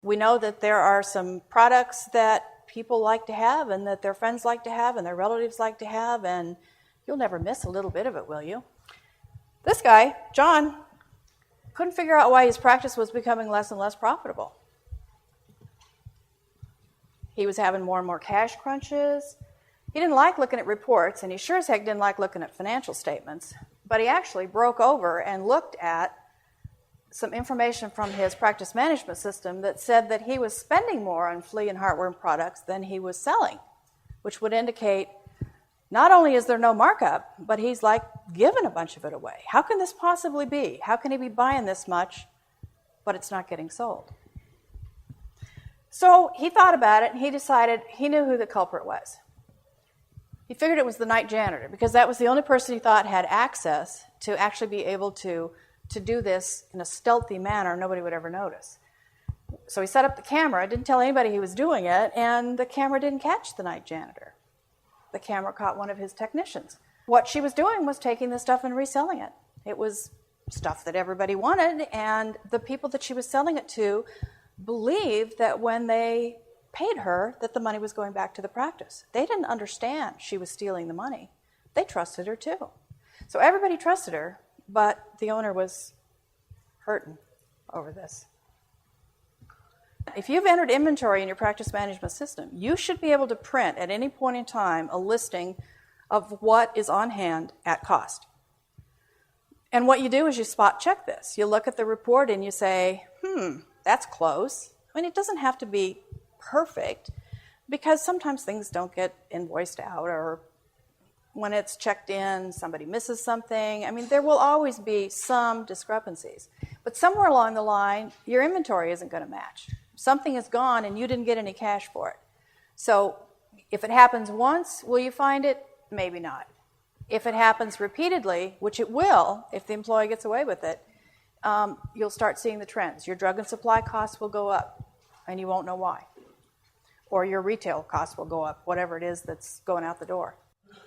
We know that there are some products that people like to have and that their friends like to have and their relatives like to have, and you'll never miss a little bit of it, will you? This guy, John, couldn't figure out why his practice was becoming less and less profitable. He was having more and more cash crunches. He didn't like looking at reports, and he sure as heck didn't like looking at financial statements, but he actually broke over and looked at some information from his practice management system that said that he was spending more on flea and heartworm products than he was selling, which would indicate not only is there no markup, but he's like giving a bunch of it away. How can this possibly be? How can he be buying this much, but it's not getting sold? So he thought about it, and he decided he knew who the culprit was. He figured it was the night janitor, because that was the only person he thought had access to actually be able to do this in a stealthy manner nobody would ever notice. So he set up the camera, didn't tell anybody he was doing it, and the camera didn't catch the night janitor. The camera caught one of his technicians. What she was doing was taking the stuff and reselling it. It was stuff that everybody wanted, and the people that she was selling it to believed that when they paid her that the money was going back to the practice. They didn't understand she was stealing the money. They trusted her too. So everybody trusted her, but the owner was hurting over this. If you've entered inventory in your practice management system, you should be able to print at any point in time a listing of what is on hand at cost. And what you do is you spot check this. You look at the report and you say, that's close. I mean, it doesn't have to be perfect, because sometimes things don't get invoiced out, or when it's checked in, somebody misses something. I mean, there will always be some discrepancies. But somewhere along the line, your inventory isn't going to match. Something is gone and you didn't get any cash for it. So if it happens once, will you find it? Maybe not. If it happens repeatedly, which it will if the employee gets away with it, you'll start seeing the trends. Your drug and supply costs will go up, and you won't know why. Or your retail costs will go up, whatever it is that's going out the door.